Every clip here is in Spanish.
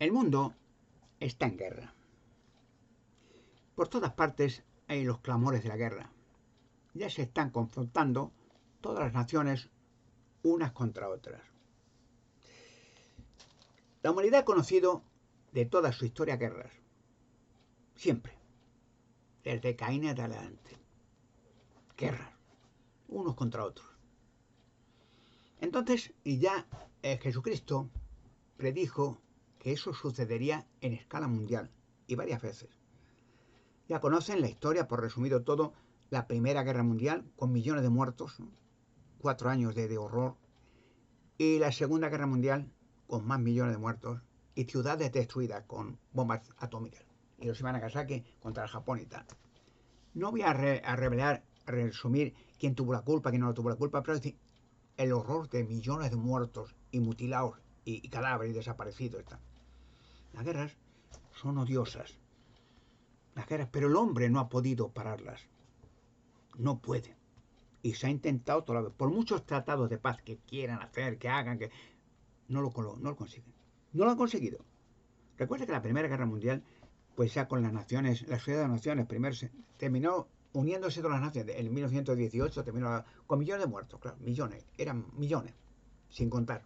El mundo está en guerra. Por todas partes hay los clamores de la guerra. Ya se están confrontando todas las naciones unas contra otras. La humanidad ha conocido de toda su historia guerras. Siempre. Desde Caín hasta adelante. Guerras. Unos contra otros. Entonces, y ya Jesucristo predijo que eso sucedería en escala mundial. Y varias veces. Ya conocen la historia, por resumido todo, la Primera Guerra Mundial, con millones de muertos, 4 años de horror, y la Segunda Guerra Mundial, con más millones de muertos, y ciudades destruidas con bombas atómicas. Hiroshima y Nagasaki contra el Japón y tal. No voy a revelar, a resumir quién tuvo la culpa, quién no tuvo la culpa, pero es decir, el horror de millones de muertos y mutilados y cadáveres y desaparecidos. Las guerras son odiosas. Las guerras, pero el hombre no ha podido pararlas. No puede. Y se ha intentado toda la vez. Por muchos tratados de paz que quieran hacer, que hagan, que no lo consiguen. No lo han conseguido. Recuerda que la Primera Guerra Mundial, pues ya con las naciones, la Sociedad de las Naciones, primero terminó uniéndose todas las naciones. En 1918 terminó con millones de muertos, claro, millones, eran millones, sin contar.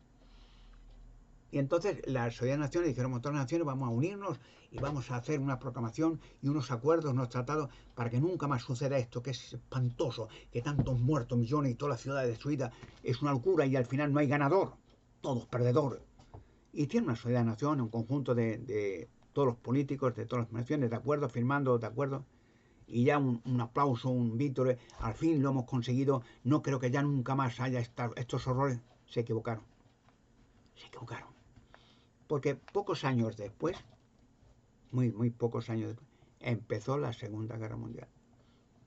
Y entonces la Sociedad de Naciones dijeron, todas las naciones vamos a unirnos y vamos a hacer una proclamación y unos acuerdos, unos tratados, para que nunca más suceda esto, que es espantoso, que tantos muertos, millones y toda la ciudad destruida, es una locura y al final no hay ganador, todos perdedores. Y tiene una Sociedad de Naciones, un conjunto de todos los políticos, de todas las naciones, de acuerdo, firmando de acuerdo, y ya un aplauso, un víctor, al fin lo hemos conseguido, no creo que ya nunca más haya estos horrores. Se equivocaron. Porque pocos años después, muy pocos años después, empezó la Segunda Guerra Mundial.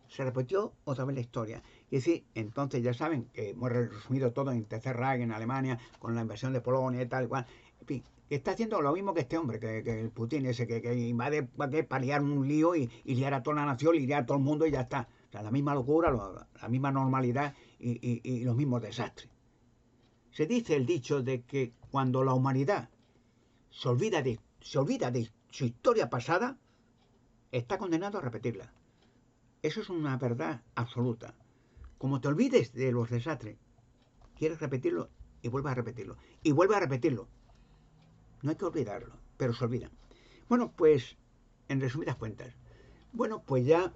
Se repitió otra vez la historia. Y decir, entonces ya saben que hemos resumido todo en Tercer Reich, en Alemania, con la invasión de Polonia y tal cual. En fin, que está haciendo lo mismo que este hombre, que el Putin ese, que invade para liar un lío y liar a toda la nación, y liar a todo el mundo y ya está. O sea, la misma locura, la misma normalidad y los mismos desastres. Se dice el dicho de que cuando la humanidad se olvida de su historia pasada, está condenado a repetirla. Eso es una verdad absoluta. Como te olvides de los desastres, quieres repetirlo y vuelves a repetirlo. Y vuelves a repetirlo. No hay que olvidarlo, pero se olvidan. Bueno, pues, en resumidas cuentas. Bueno, pues ya,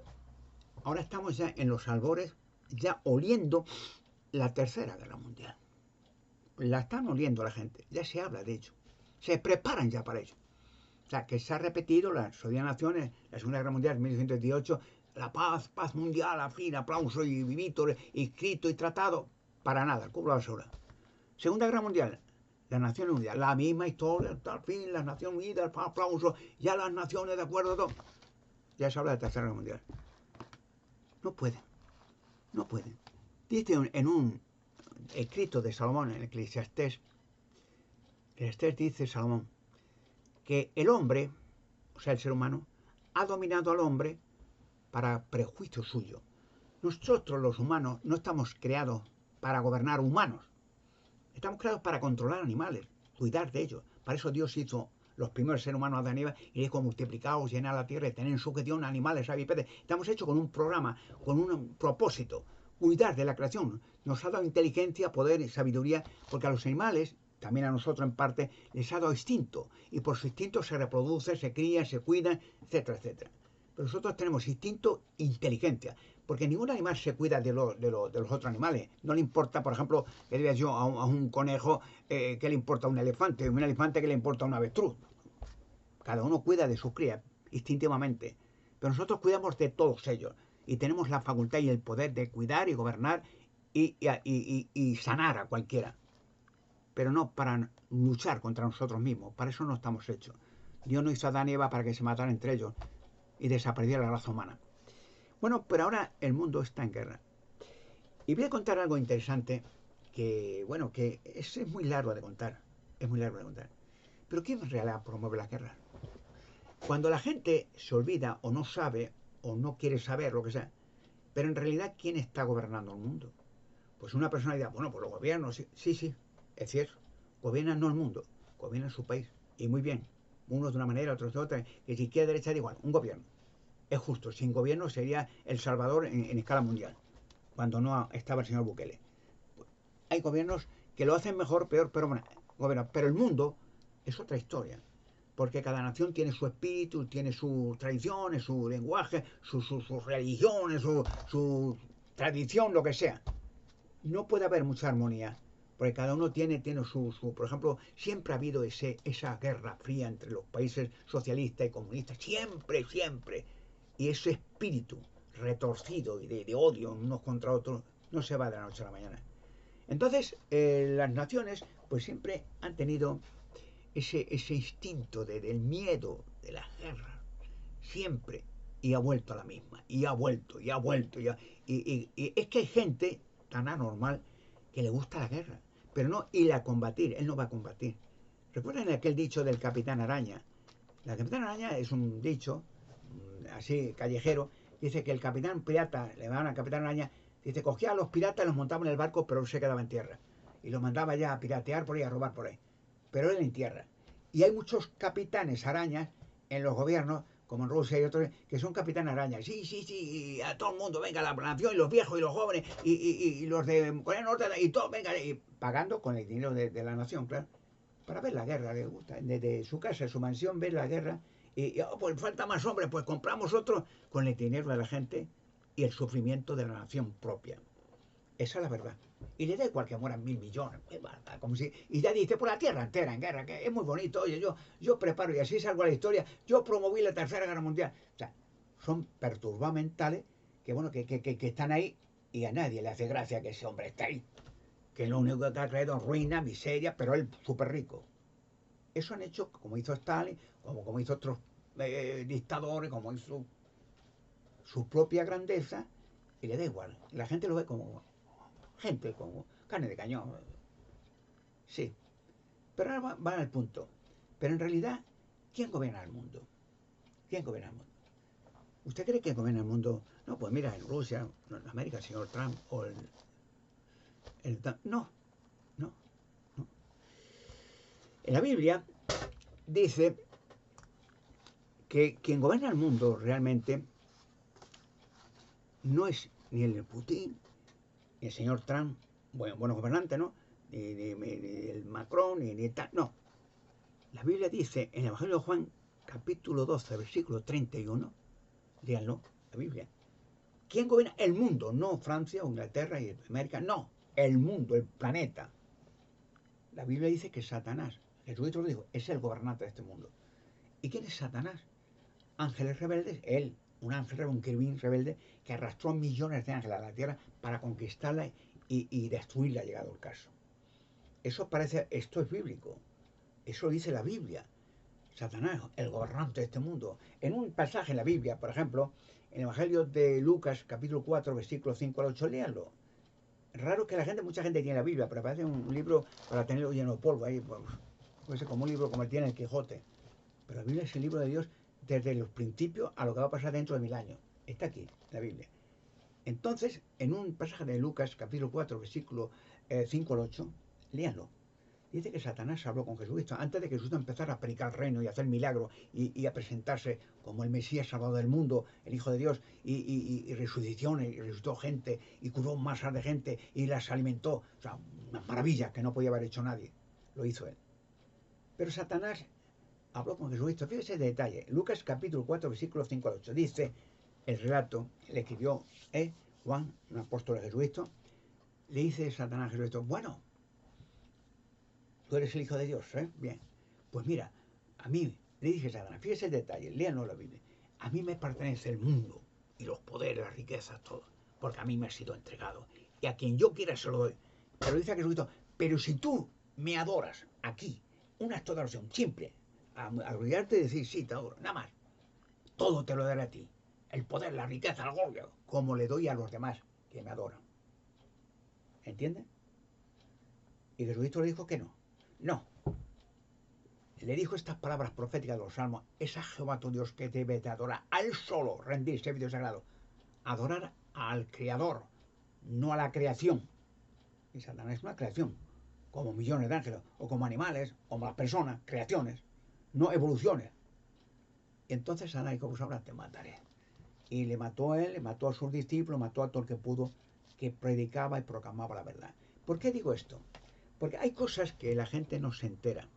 ahora estamos ya en los albores, ya oliendo la Tercera Guerra Mundial. La están oliendo la gente, ya se habla de ello. Se preparan ya para ello. O sea, que se ha repetido la Sociedad de Naciones, la Segunda Guerra Mundial, 1918, la paz mundial, al fin, aplauso y vítores, escrito y tratado, para nada, cubro la basura. Segunda Guerra Mundial, las Naciones Unidas, la misma historia, al fin, las Naciones Unidas, aplauso, ya las naciones de acuerdo, todo. Ya se habla de Tercera Guerra Mundial. No pueden. Dice en un escrito de Salomón, en Eclesiastés dice Salomón, que el hombre, o sea, el ser humano, ha dominado al hombre para prejuicio suyo. Nosotros los humanos no estamos creados para gobernar humanos. Estamos creados para controlar animales, cuidar de ellos. Para eso Dios hizo los primeros seres humanos, Adán y Eva, y dijo, multiplicaos, llenar la tierra y tener en sujeción animales, avípedes. Estamos hechos con un programa, con un propósito, cuidar de la creación. Nos ha dado inteligencia, poder y sabiduría, porque a los animales, también a nosotros en parte, les ha dado instinto. Y por su instinto se reproduce, se cría, se cuida, etcétera, etcétera. Pero nosotros tenemos instinto e inteligencia, porque ningún animal se cuida de los otros animales. No le importa, por ejemplo, que diga yo a un conejo, ¿qué le importa a un elefante? Un elefante, ¿qué le importa a un avestruz? Cada uno cuida de sus crías instintivamente, pero nosotros cuidamos de todos ellos y tenemos la facultad y el poder de cuidar y gobernar y sanar a cualquiera, pero no para luchar contra nosotros mismos. Para eso no estamos hechos. Dios no hizo a Adán y Eva para que se mataran entre ellos y desapareciera la raza humana. Bueno, pero ahora el mundo está en guerra. Y voy a contar algo interesante que, bueno, que es muy largo de contar. Es muy largo de contar. Pero ¿quién en realidad promueve la guerra? Cuando la gente se olvida o no sabe o no quiere saber lo que sea, pero en realidad ¿quién está gobernando el mundo? Pues una persona dirá, bueno, pues los gobiernos, sí, es cierto. Gobiernan no el mundo, gobiernan su país. Y muy bien. unos de una manera, otros de otra, que si izquierda derecha da igual, un gobierno. Es justo, sin gobierno sería El Salvador en escala mundial, cuando no estaba el señor Bukele. Hay gobiernos que lo hacen mejor, peor, pero bueno, gobierno. Pero el mundo es otra historia, porque cada nación tiene su espíritu, tiene sus tradiciones, su lenguaje, sus religiones, su tradición, lo que sea. No puede haber mucha armonía, porque cada uno tiene por ejemplo, siempre ha habido esa guerra fría entre los países socialistas y comunistas, siempre, siempre. Y ese espíritu retorcido y de odio unos contra otros no se va de la noche a la mañana. Entonces, las naciones pues siempre han tenido ese instinto del miedo, de la guerra, siempre, y ha vuelto a la misma, y ha vuelto, y ha vuelto, y es que hay gente tan anormal que le gusta la guerra, pero no ir a combatir, él no va a combatir. ¿Recuerdan aquel dicho del Capitán Araña? La Capitán Araña es un dicho, así callejero, dice que el capitán pirata, le van al Capitán Araña, dice, cogía a los piratas, los montaba en el barco, pero él se quedaba en tierra. Y los mandaba ya a piratear por ahí, a robar por ahí. Pero él en tierra. Y hay muchos capitanes arañas en los gobiernos, como en Rusia y otros, que son capitán araña. Sí, sí, sí, a todo el mundo, venga, la nación, y los viejos y los jóvenes, y los de Corea del Norte, y todos, venga, y pagando con el dinero de la nación, claro, para ver la guerra, le gusta. Desde su casa, su mansión, ver la guerra. Y oh, pues falta más hombres, pues compramos otro con el dinero de la gente y el sufrimiento de la nación propia. Esa es la verdad. Y le da igual que mueran 1.000 millones. Como si, y ya dice, por la tierra entera en guerra, que es muy bonito. Oye, yo preparo y así salgo a la historia. Yo promoví la Tercera Guerra Mundial. O sea, son perturbados mentales que, bueno, que están ahí y a nadie le hace gracia que ese hombre esté ahí. Que lo único que ha traído es ruina, miseria, pero él súper rico. Eso han hecho, como hizo Stalin, como hizo otros dictadores, como hizo su propia grandeza, y le da igual. La gente lo ve como gente, como carne de cañón. Sí, pero ahora van al punto. Pero en realidad, ¿quién gobierna el mundo? ¿Quién gobierna el mundo? ¿Usted cree que gobierna el mundo? No, pues mira, en Rusia, en América, el señor Trump, o no, no, no. En la Biblia dice que quien gobierna el mundo realmente no es ni el Putin, ni el señor Trump, buenos gobernantes, ¿no? Ni el Macron, ni tal, no. La Biblia dice en el Evangelio de Juan, capítulo 12, versículo 31, díganlo, la Biblia. ¿Quién gobierna el mundo? No Francia o Inglaterra y América, no, el mundo, el planeta. La Biblia dice que Satanás, Jesucristo lo dijo, es el gobernante de este mundo. ¿Y quién es Satanás? Ángeles rebeldes, él, un ángel, un querubín rebelde, que arrastró millones de ángeles a la tierra para conquistarla y destruirla, llegado el caso. Eso parece, esto es bíblico, eso dice la Biblia. Satanás, el gobernante de este mundo. En un pasaje en la Biblia, por ejemplo, en el Evangelio de Lucas, capítulo 4, versículos 5 al 8, léanlo. Raro que mucha gente tiene la Biblia, pero parece un libro para tenerlo lleno de polvo ahí, pues como un libro como el tiene el Quijote. Pero la Biblia es el libro de Dios desde los principios a lo que va a pasar dentro de 1000 años. Está aquí, la Biblia. Entonces, en un pasaje de Lucas, capítulo 4, versículo 5 al 8, léanlo. Dice que Satanás habló con Jesucristo antes de que Jesús empezara a predicar el reino y a hacer milagros y a presentarse como el Mesías salvador del mundo, el Hijo de Dios, y resuciciones, y resucitó gente, y curó masas de gente, y las alimentó. O sea, unas maravillas que no podía haber hecho nadie. Lo hizo él. Pero Satanás habló con Jesucristo. Fíjese el detalle. Lucas capítulo 4, versículos 5 al 8. Dice el relato, le escribió Juan, un apóstol de Jesucristo, le dice Satanás a Jesucristo, bueno, tú eres el Hijo de Dios, ¿eh? Bien. Pues mira, a mí, le dije a Satanás, fíjese el detalle, léanlo la Biblia. A mí me pertenece el mundo y los poderes, las riquezas, todo. Porque a mí me ha sido entregado. Y a quien yo quiera se lo doy. Pero dice a Jesucristo, pero si tú me adoras aquí, un acto de adoración simple, arrodillarte y decir, sí, te adoro, nada más. Todo te lo daré a ti. El poder, la riqueza, la gloria, como le doy a los demás que me adoran. ¿Entienden? Y Jesucristo le dijo que no. No. Le dijo estas palabras proféticas de los salmos, es a Jehová tu Dios que debe de adorar, a él solo rendir servicio sagrado. Adorar al Creador, no a la creación. Y Satanás es una creación, como millones de ángeles, o como animales, o como las personas, creaciones. no evoluciones. Y entonces Satanás dijo, pues ahora te mataré. Y le mató a él, le mató a sus discípulos, mató a todo el que pudo, que predicaba y proclamaba la verdad. ¿Por qué digo esto? Porque hay cosas que la gente no se entera.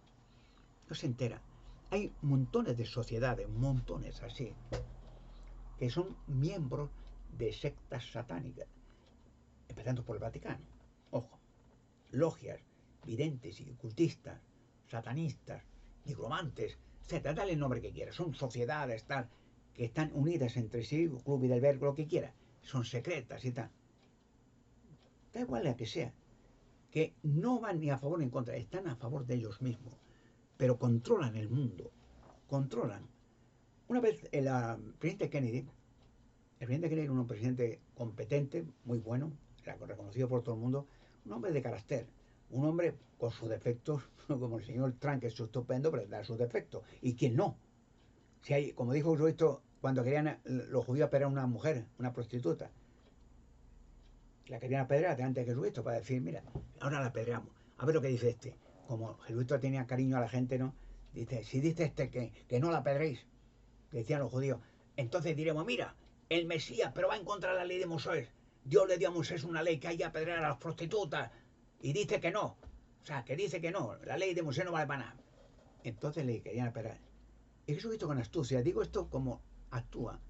No se entera. Hay montones de sociedades, montones así, que son miembros de sectas satánicas, empezando por el Vaticano. Ojo, logias, videntes y ocultistas, satanistas, nigromantes, etcétera, dale el nombre que quieras. Son sociedades tal, que están unidas entre sí, Club Bilderberg, lo que quiera. Son secretas y tal. Da igual la que sea. Que no van ni a favor ni en contra, están a favor de ellos mismos. Pero controlan el mundo. Controlan. Una vez el presidente Kennedy era un presidente competente, muy bueno, reconocido por todo el mundo, un hombre de carácter, un hombre con sus defectos, como el señor Trump, que es estupendo, pero da sus defectos. ¿Y quién no? Si hay, como dijo Jesucristo, cuando querían los judíos apedrear a una mujer, una prostituta, la querían apedrear delante de Jesucristo para decir, mira, ahora la apedreamos. A ver lo que dice este. Como Jesucristo tenía cariño a la gente, ¿no? Dice, si dice este que no la apedréis, decían los judíos, entonces diremos, mira, el Mesías, pero va en contra de la ley de Moisés. Dios le dio a Moisés una ley que hay que apedrear a las prostitutas y dice que no. O sea, que dice que no, la ley de Moisés no vale para nada. Entonces le querían apedrear. Y Jesucristo con astucia, digo esto como actúa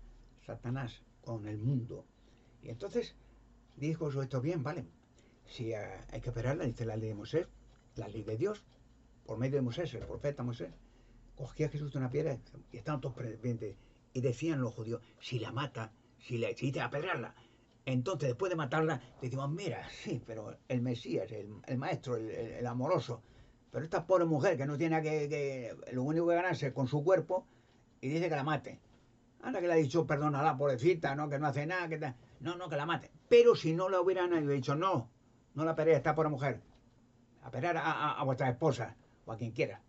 Satanás con el mundo. Y entonces dijo Jesucristo, bien, vale, si hay que apedrearla, dice la ley de Moisés, la ley de Dios, por medio de Moisés, el profeta Moisés, cogía Jesús una piedra y estaban todos presentes. Y decían los judíos, si la mata, si dice apedrearla, entonces después de matarla, decimos, mira, sí, pero el Mesías, el maestro, el amoroso, pero esta pobre mujer que no tiene que lo único que ganarse con su cuerpo, y dice que la mate. Anda que le ha dicho, perdónala, pobrecita, ¿no? Que no hace nada, que tal. No, no, que la mate. Pero si no la hubieran dicho, no, no la apedrees, esta pobre mujer, apedrear a vuestra esposa o a quien quiera.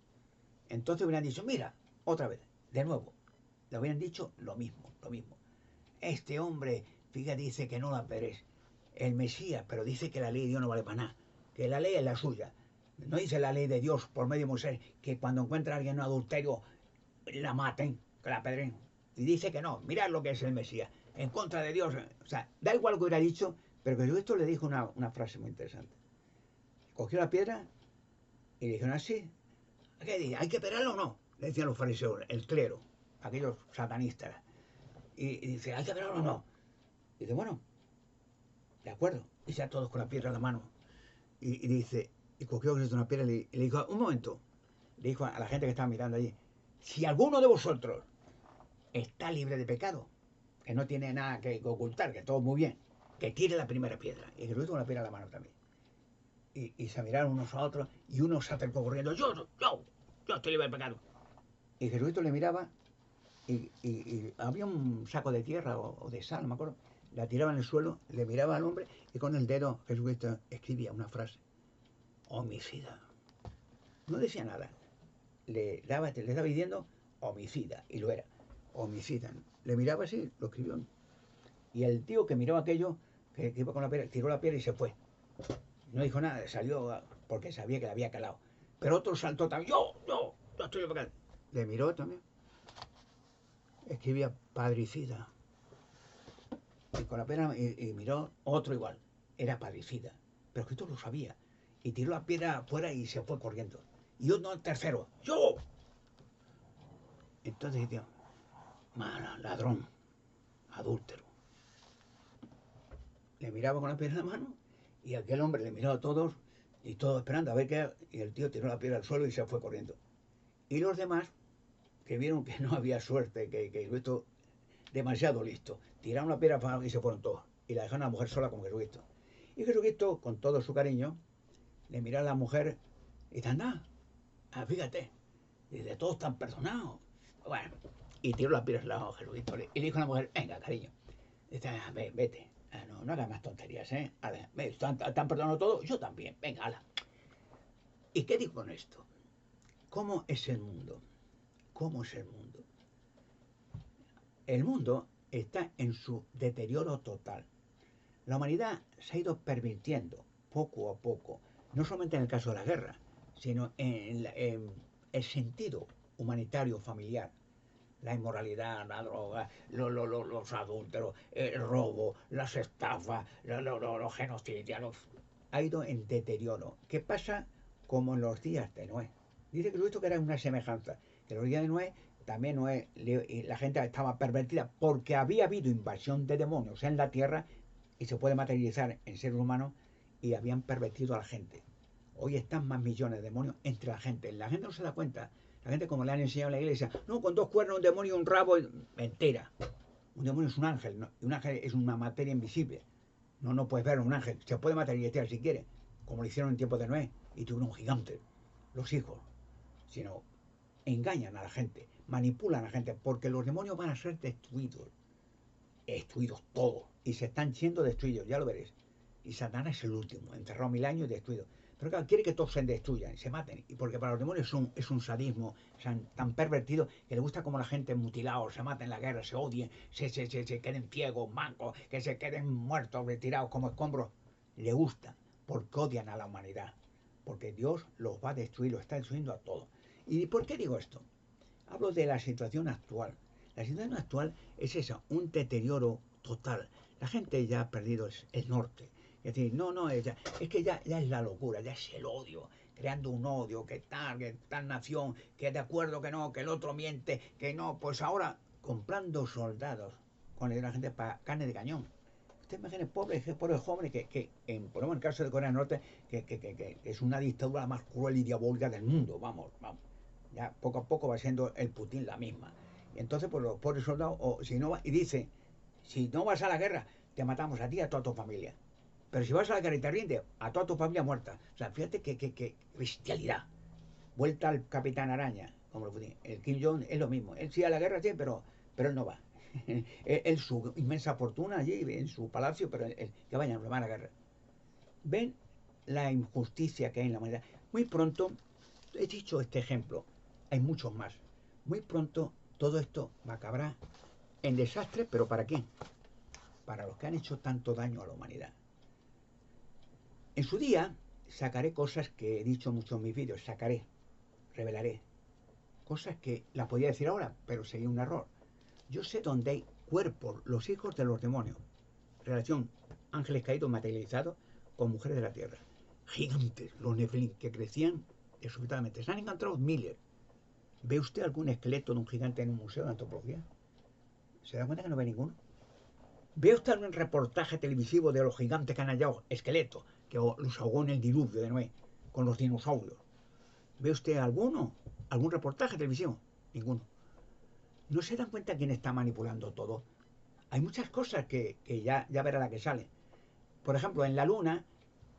Entonces hubieran dicho, mira, otra vez, de nuevo, le hubieran dicho lo mismo, lo mismo. Este hombre, fíjate, dice que no la apedrees. El Mesías, pero dice que la ley de Dios no vale para nada, que la ley es la suya. No dice la ley de Dios por medio de Moisés que cuando encuentra a alguien en un adulterio la maten, que la apedreen. Y dice que no, mirad lo que es el Mesías, en contra de Dios. O sea, da igual lo que hubiera dicho, pero que esto le dijo una frase muy interesante. Cogió la piedra y le dijeron así, ¿qué dice? ¿Hay que apedrearlo o no? Le decían los fariseos, el clero, aquellos satanistas. Y dice, ¿hay que apedrearlo o no? Y dice, bueno, de acuerdo. Y se a todos con la piedra en la mano. Y dice, y cogió una piedra y le dijo, un momento, le dijo a la gente que estaba mirando allí, si alguno de vosotros está libre de pecado, que no tiene nada que ocultar, que todo muy bien, que tire la primera piedra. Y Jesús con la piedra en la mano también. Y se miraron unos a otros y uno se acercó corriendo, yo estoy libre de pecado. Y Jesucristo le miraba y había un saco de tierra o de sal, no me acuerdo, la tiraba en el suelo, le miraba al hombre y con el dedo Jesucristo escribía una frase, homicida. No decía nada, le estaba diciendo homicida, y lo era, homicida. Le miraba así, lo escribió. Y el tío que miró aquello, que iba con la piedra, tiró la piedra y se fue. No dijo nada, salió porque sabía que le había calado. Pero otro saltó también, yo estoy libre de pecado. Le miró también. Escribía padricida. Y con la pena y miró otro igual. Era padricida. Pero Cristo lo sabía. Y tiró la piedra afuera y se fue corriendo. Y uno tercero. ¡Yo! Entonces dijo, mala, ladrón, adúltero. Le miraba con la piedra en la mano y aquel hombre le miró a todos y todos esperando a ver qué. Y el tío tiró la piedra al suelo y se fue corriendo. Y los demás, que vieron que no había suerte, que esto demasiado listo. Tiraron la piedra y se fueron todos. Y la dejaron a la mujer sola con Jesucristo. Y Jesucristo, con todo su cariño, le miró a la mujer y dice, anda, fíjate, dice, todos están perdonados. Bueno, y tiró la piedra al lado a Jesucristo. Y le dijo a la mujer, venga, cariño, dice, vete, no hagas más tonterías, ¿eh? ¿Están perdonados todos? Yo también, venga, ala. ¿Y qué digo con esto? ¿Cómo es el mundo? ¿Cómo es el mundo? El mundo está en su deterioro total. La humanidad se ha ido pervirtiendo poco a poco, no solamente en el caso de la guerra, sino en el sentido humanitario, familiar. La inmoralidad, la droga, los adúlteros, el robo, las estafas, los genocidios, ha ido en deterioro. ¿Qué pasa? Como en los días de Noé. Dice Cristo que era una semejanza, que en los días de Noé también Noé, la gente estaba pervertida porque había habido invasión de demonios en la tierra y se puede materializar en seres humanos y habían pervertido a la gente. Hoy están más millones de demonios entre la gente. La gente no se da cuenta. La gente, como le han enseñado en la iglesia, no, con dos cuernos, un demonio y un rabo, mentira. Un demonio es un ángel, ¿no? Y un ángel es una materia invisible. No puedes ver un ángel. Se puede materializar si quiere, como lo hicieron en tiempos de Noé, y tuvieron un gigante, los hijos. Sino engañan a la gente, manipulan a la gente, porque los demonios van a ser destruidos todos, y se están siendo destruidos, ya lo veréis. Y Satanás es el último, encerrado 1000 años y destruido. Pero claro, quiere que todos se destruyan y se maten. Y porque para los demonios es un sadismo tan pervertido que le gusta como la gente mutilada, se mata en la guerra, se odien, se queden ciegos, mancos, que se queden muertos, retirados como escombros. Le gusta, porque odian a la humanidad. Porque Dios los va a destruir, los está destruyendo a todos. ¿Y por qué digo esto? Hablo de la situación actual. La situación actual es esa, un deterioro total. La gente ya ha perdido el norte. Es decir, es que ya es la locura, ya es el odio, creando un odio, que tal nación, que de acuerdo que no, que el otro miente, que no, pues ahora comprando soldados con la gente para carne de cañón. Usted imagine pobres jóvenes por ejemplo, en el caso de Corea del Norte, que es una dictadura más cruel y diabólica del mundo, vamos. Ya poco a poco va siendo el Putin la misma. Y entonces, pues los pobres soldados, o si no va, y dice, si no vas a la guerra, te matamos a ti y a toda tu familia. Pero si vas a la guerra y te rindes, a toda tu familia muerta. O sea, fíjate qué bestialidad. Vuelta al Capitán Araña, como lo Putin. El Kim Jong es lo mismo. Él sí a la guerra, sí, pero él no va. Él su inmensa fortuna allí, en su palacio, pero él, que vayan, no van a la guerra. ¿Ven la injusticia que hay en la humanidad? Muy pronto, he dicho este ejemplo, hay muchos más. Muy pronto todo esto va a acabar en desastre, pero ¿para quién? Para los que han hecho tanto daño a la humanidad. En su día sacaré cosas que he dicho mucho en mis vídeos, revelaré. Cosas que las podía decir ahora, pero sería un error. Yo sé dónde hay cuerpos, los hijos de los demonios. Relación ángeles caídos materializados con mujeres de la tierra. Gigantes, los Nephilim, que crecían desorbitalmente. Se han encontrado miles. ¿Ve usted algún esqueleto de un gigante en un museo de antropología? ¿Se da cuenta que no ve ninguno? ¿Ve usted algún reportaje televisivo de los gigantes que han hallado esqueletos, que los ahogó en el diluvio de Noé, con los dinosaurios? ¿Ve usted algún reportaje televisivo? Ninguno. ¿No se dan cuenta quién está manipulando todo? Hay muchas cosas que ya verá la que sale. Por ejemplo, en la luna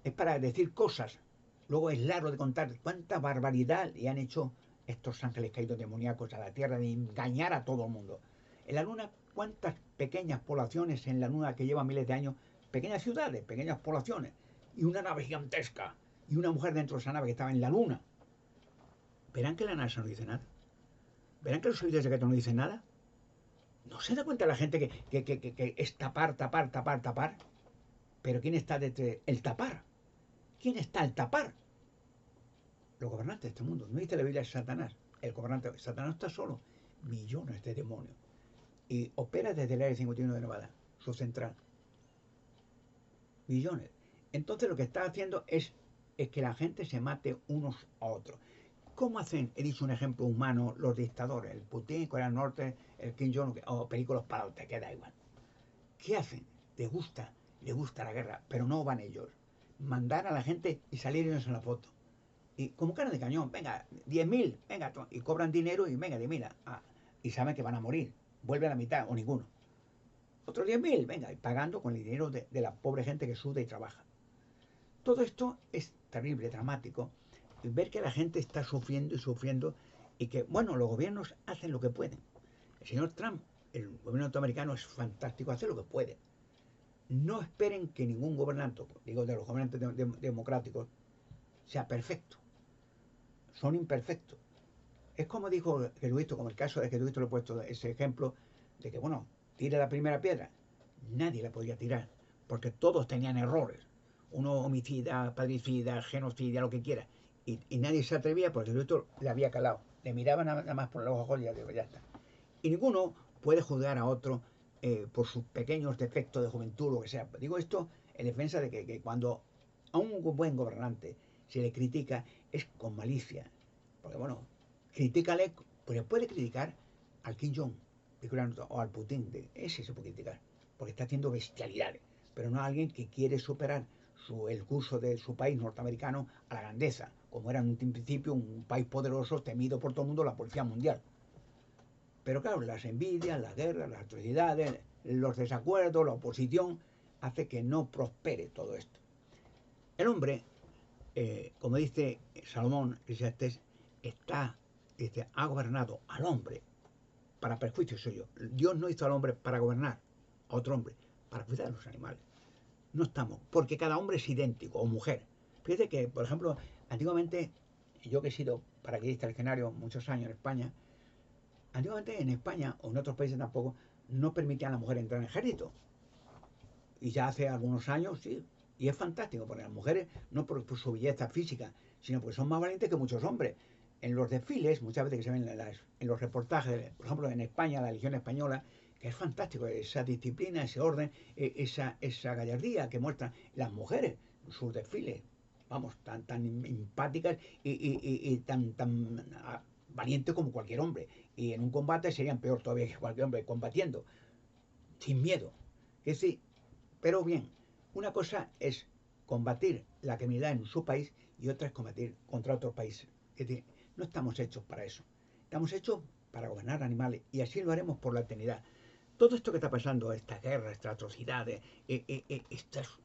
es para decir cosas. Luego es largo de contar cuánta barbaridad le han hecho estos ángeles caídos demoníacos a la Tierra de engañar a todo el mundo. En la luna, cuántas pequeñas poblaciones en la luna que llevan miles de años, pequeñas ciudades, pequeñas poblaciones, y una nave gigantesca, y una mujer dentro de esa nave que estaba en la luna. ¿Verán que la NASA no dice nada? ¿Verán que los servicios secretos no dicen nada? ¿No se da cuenta la gente que es tapar? Pero ¿quién está detrás? El tapar. ¿Quién está al tapar? Los gobernantes de este mundo. No dice la Biblia es Satanás. El gobernante, Satanás está solo. Millones de demonios. Y opera desde el área 51 de Nevada, su central. Millones. Entonces lo que está haciendo es que la gente se mate unos a otros. ¿Cómo hacen, he dicho un ejemplo humano, los dictadores? El Putin, Corea del Norte, el Kim Jong, o películas para usted, queda igual. ¿Qué hacen? Le gusta la guerra, pero no van ellos. Mandar a la gente y salir ellos en la foto. Y como carne de cañón, venga, 10.000, venga, y cobran dinero y venga, 10.000. Y saben que van a morir. Vuelve a la mitad o ninguno. Otros 10.000, venga, y pagando con el dinero de la pobre gente que suda y trabaja. Todo esto es terrible, dramático. Ver que la gente está sufriendo y que, bueno, los gobiernos hacen lo que pueden. El señor Trump, el gobierno norteamericano es fantástico, hace lo que puede. No esperen que ningún gobernante, digo de los gobernantes democráticos, sea perfecto. Son imperfectos. Es como dijo Jesucristo, como el caso de Jesucristo, le he puesto ese ejemplo de que, bueno, tire la primera piedra. Nadie la podía tirar, porque todos tenían errores. Uno homicida, padricida, genocida, lo que quiera. Y nadie se atrevía porque Jesucristo le había calado. Le miraban nada más por los ojos y ya digo, ya está. Y ninguno puede juzgar a otro por sus pequeños defectos de juventud o lo que sea. Digo esto en defensa de que cuando a un buen gobernante se le critica es con malicia. Porque bueno, critícale, pues puede criticar al Kim Jong o al Putin, ese se puede criticar, porque está haciendo bestialidades, pero no a alguien que quiere superar el curso de su país norteamericano a la grandeza, como era en un principio un país poderoso, temido por todo el mundo, la policía mundial. Pero claro, las envidias, las guerras, las atrocidades, los desacuerdos, la oposición, hace que no prospere todo esto. El hombre, como dice Salomón, Eclesiastés, ha gobernado al hombre para perjuicio suyo. Dios no hizo al hombre para gobernar a otro hombre, para cuidar a los animales. No estamos, porque cada hombre es idéntico, o mujer. Fíjate que, por ejemplo, antiguamente, yo que he sido paracaidista legionario muchos años en España, antiguamente en España, o en otros países tampoco, no permitían a la mujer entrar en el ejército. Y ya hace algunos años, sí. Y es fantástico, porque las mujeres, no por su belleza física, sino porque son más valientes que muchos hombres. En los desfiles, muchas veces que se ven en los reportajes, por ejemplo en España, la Legión Española, que es fantástico, esa disciplina, ese orden, esa gallardía que muestran las mujeres, sus desfiles, vamos, tan empáticas y tan valientes como cualquier hombre. Y en un combate serían peor todavía que cualquier hombre, combatiendo, sin miedo. Es decir, pero bien, una cosa es combatir la criminalidad en su país y otra es combatir contra otros países. Es decir, no estamos hechos para eso. Estamos hechos para gobernar animales y así lo haremos por la eternidad. Todo esto que está pasando, estas guerras, estas atrocidades, estas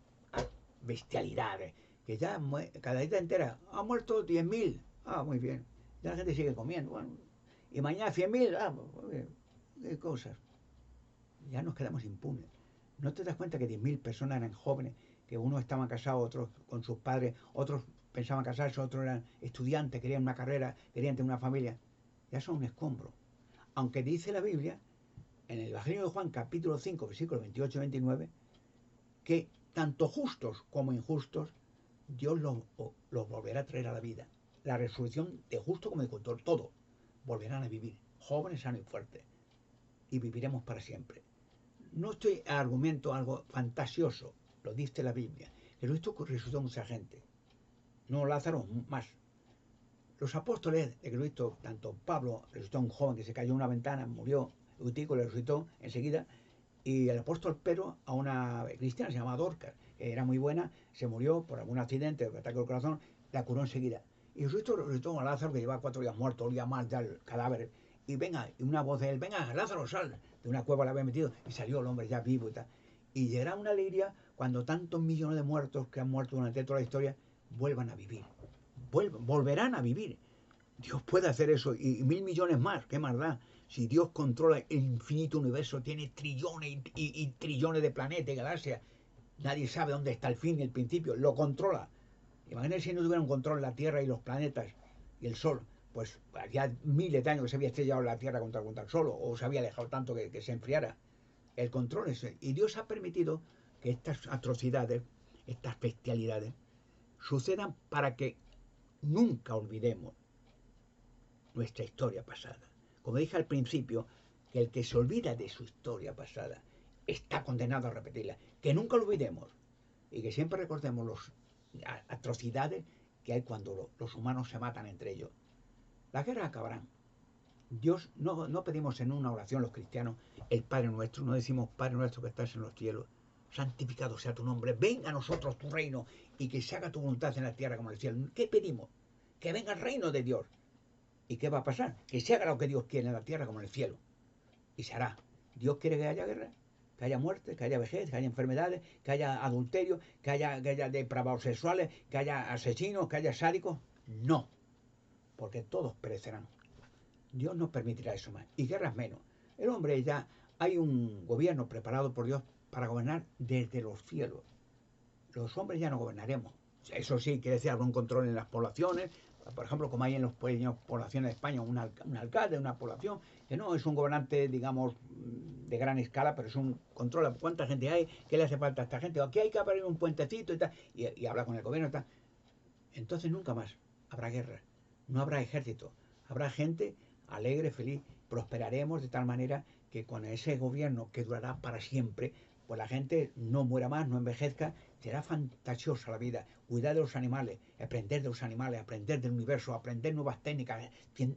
bestialidades, que ya cada día entera ha muerto 10.000. Ah, muy bien. Ya la gente sigue comiendo. Bueno, y mañana 100.000. Ah, muy bien. ¿Qué cosas? Ya nos quedamos impunes. ¿No te das cuenta que 10.000 personas eran jóvenes, que unos estaban casados, otros con sus padres, otros pensaban casarse, otros eran estudiantes, querían una carrera, querían tener una familia? Ya son un escombro. Aunque dice la Biblia, en el Evangelio de Juan, capítulo 5, versículos 28 y 29, que tanto justos como injustos, Dios los volverá a traer a la vida. La resurrección de justo como de cultor, todo, volverán a vivir, jóvenes, sanos y fuertes, y viviremos para siempre. No estoy argumento algo fantasioso, lo dice la Biblia. Jesucristo resucitó a mucha gente, no Lázaro, más. Los apóstoles de Jesucristo, tanto Pablo resucitó a un joven que se cayó en una ventana, murió, Eutico le resucitó enseguida, y el apóstol Pedro a una cristiana se llamaba Dorcas, que era muy buena, se murió por algún accidente, por ataque al corazón, la curó enseguida. Y Jesucristo resucitó a Lázaro, que llevaba 4 días muerto, olía mal ya el cadáver, y venga, y una voz de él, venga, Lázaro, sal, de una cueva la había metido, y salió el hombre ya vivo y tal. Y llegará una alegría cuando tantos millones de muertos que han muerto durante toda la historia vuelvan a vivir, volverán a vivir. Dios puede hacer eso y 1.000 millones más, ¿qué más da? Si Dios controla el infinito universo, tiene trillones y trillones de planetas y galaxias, nadie sabe dónde está el fin y el principio, lo controla. Imagínense si no tuviera un control la Tierra y los planetas y el Sol, pues hacía miles de años que se había estrellado la Tierra contra el Sol o se había alejado tanto que se enfriara. El control es ese. Y Dios ha permitido que estas atrocidades, estas bestialidades, sucedan para que nunca olvidemos nuestra historia pasada. Como dije al principio, que el que se olvida de su historia pasada está condenado a repetirla. Que nunca lo olvidemos y que siempre recordemos las atrocidades que hay cuando los humanos se matan entre ellos. Las guerras acabarán. Dios, no pedimos en una oración los cristianos el Padre Nuestro, no decimos Padre Nuestro que estás en los cielos, santificado sea tu nombre, venga a nosotros tu reino y que se haga tu voluntad en la tierra como en el cielo. ¿Qué pedimos? Que venga el reino de Dios. ¿Y qué va a pasar? Que se haga lo que Dios quiere en la tierra como en el cielo. Y se hará. ¿Dios quiere que haya guerra? Que haya muerte, que haya vejez, que haya enfermedades, que haya adulterio, que haya depravados sexuales, que haya asesinos, que haya sádicos. No, porque todos perecerán. Dios no permitirá eso más. Y guerras menos. El hombre ya, hay un gobierno preparado por Dios para gobernar desde los cielos. Los hombres ya no gobernaremos. Eso sí, quiere decir algún control en las poblaciones. Por ejemplo, como hay en las poblaciones de España, un alcalde de una población, que no es un gobernante, digamos, de gran escala, pero es un controla cuánta gente hay, qué le hace falta a esta gente, aquí hay que abrir un puentecito y tal, y habla con el gobierno y tal. Entonces nunca más habrá guerra, no habrá ejército, Habrá gente alegre, feliz, prosperaremos de tal manera que con ese gobierno que durará para siempre, pues la gente no muera más, no envejezca, será fantasiosa la vida. Cuidar de los animales, aprender de los animales, aprender del universo, aprender nuevas técnicas,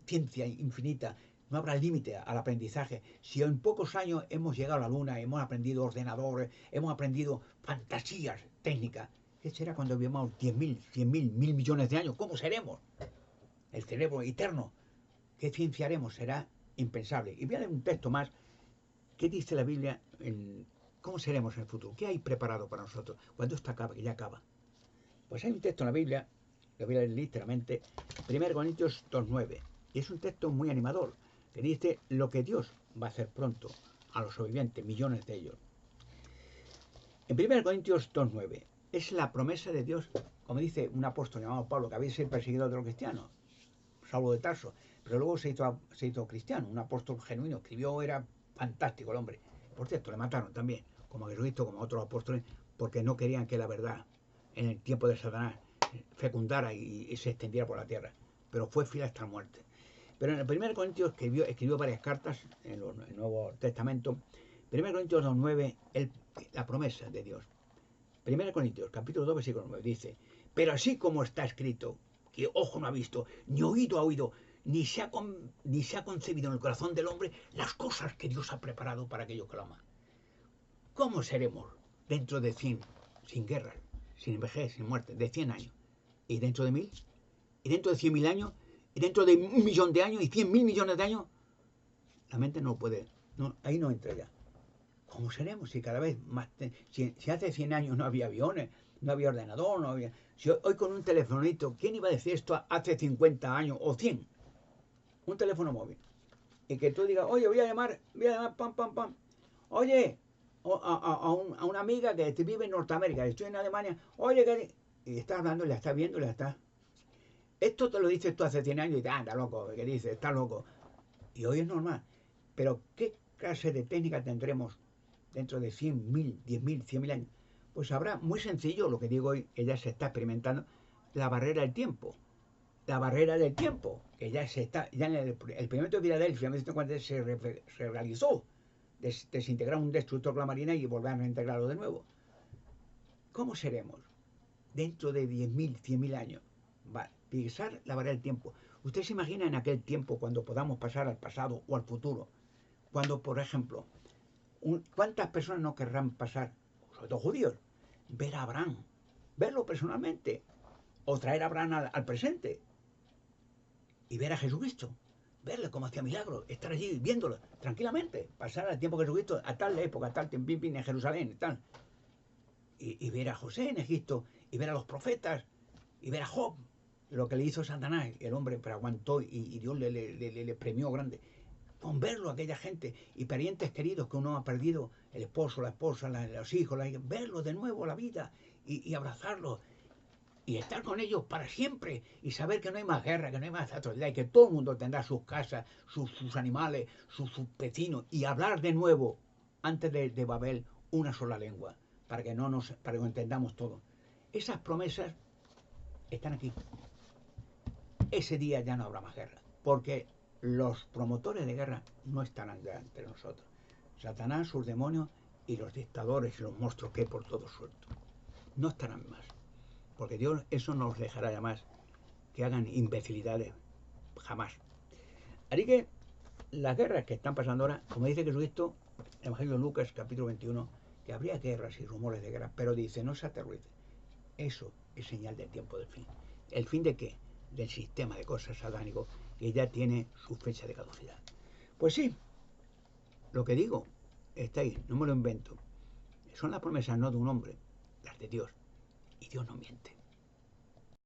ciencia infinita. No habrá límite al aprendizaje. Si en pocos años hemos llegado a la luna, hemos aprendido ordenadores, hemos aprendido fantasías técnicas, ¿qué será cuando vivamos 10.000, 100.000, 1.000 millones de años? ¿Cómo seremos? El cerebro eterno. ¿Qué ciencia haremos? Será impensable. Y voy a leer un texto más. ¿Qué dice la Biblia? ¿Cómo seremos en el futuro? ¿Qué hay preparado para nosotros? Cuando esto acabe, que ya acaba. Pues hay un texto en la Biblia, lo voy a leer literalmente, 1 Corintios 2.9. Y es un texto muy animador, que dice lo que Dios va a hacer pronto a los sobrevivientes, millones de ellos. En 1 Corintios 2.9 es la promesa de Dios, como dice un apóstol llamado Pablo, que había sido perseguidor de los cristianos, Saulo de Tarso, pero luego se hizo cristiano, un apóstol genuino, escribió, era fantástico el hombre. Por cierto, le mataron también, como a Jesucristo, como a otros apóstoles, porque no querían que la verdad en el tiempo de Satanás fecundara y se extendiera por la tierra, pero fue fiel hasta la muerte. Pero en el 1 Corintios escribió varias cartas en el Nuevo Testamento. 1 Corintios 2.9, la promesa de Dios. 1 Corintios, capítulo 2, versículo 9, dice, pero así como está escrito, que ojo no ha visto, ni oído ha oído, ni se ha concebido en el corazón del hombre las cosas que Dios ha preparado para aquellos que lo aman. ¿Cómo seremos dentro de 100, sin guerras, sin vejez, sin muerte, de 100 años? ¿Y dentro de 1000? ¿Y dentro de 100.000 años? ¿Y dentro de 1.000.000 de años? ¿Y 100.000 millones de años? La mente no puede, ahí no entra ya. ¿Cómo seremos si cada vez más? Si hace 100 años no había aviones, no había ordenador, no había... Si hoy con un telefonito, ¿quién iba a decir esto hace 50 años o 100? Un teléfono móvil. Y que tú digas, oye, voy a llamar, pam, pam, pam. Oye, a una amiga que vive en Norteamérica, estoy en Alemania, oye, y estás hablando, la estás viendo, la estás... Esto te lo dices tú hace 100 años y dices, anda, loco, ¿qué dices? Estás loco. Y hoy es normal. Pero, ¿qué clase de técnica tendremos dentro de 100.000, 10.000, 100.000 años? Pues habrá, muy sencillo, lo que digo hoy, que ya se está experimentando, la barrera del tiempo. La barrera del tiempo, que ya se está, ya en el experimento de Filadelfia, en 1950 se realizó, desintegrar un destructor con la marina y volver a reintegrarlo de nuevo. ¿Cómo seremos dentro de 10.000, 100.000 años? Va, pisar la barrera del tiempo. ¿Usted se imagina en aquel tiempo cuando podamos pasar al pasado o al futuro? Cuando, por ejemplo, ¿cuántas personas no querrán pasar, sobre todo judíos, ver a Abraham, verlo personalmente, o traer a Abraham al presente y ver a Jesucristo, verle cómo hacía milagros, estar allí viéndolo tranquilamente, pasar el tiempo de Jesucristo a tal época, a tal tiempo en Jerusalén, tal, y ver a José en Egipto, y ver a los profetas, y ver a Job, lo que le hizo Satanás, el hombre pero aguantó y Dios le premió grande. Con verlo, aquella gente y parientes queridos que uno ha perdido, el esposo, la esposa, los hijos, verlos de nuevo la vida y abrazarlos y estar con ellos para siempre y saber que no hay más guerra, que no hay más atrocidad y que todo el mundo tendrá sus casas, sus animales, sus vecinos y hablar de nuevo antes de Babel una sola lengua para que para que lo entendamos todo. Esas promesas están aquí. Ese día ya no habrá más guerra porque los promotores de guerra no estarán entre nosotros. Satanás, sus demonios y los dictadores y los monstruos que hay por todo suelto. No estarán más. Porque Dios eso no los dejará ya más que hagan imbecilidades. Jamás. Así que las guerras que están pasando ahora, como dice Jesucristo, en el Evangelio de Lucas, capítulo 21, que habría guerras y rumores de guerra, pero dice, no se aterrorice. Eso es señal del tiempo del fin. ¿El fin de qué? Del sistema de cosas satánico que ya tiene su fecha de caducidad. Pues sí, lo que digo está ahí, no me lo invento. Son las promesas no de un hombre, las de Dios. Y Dios no miente.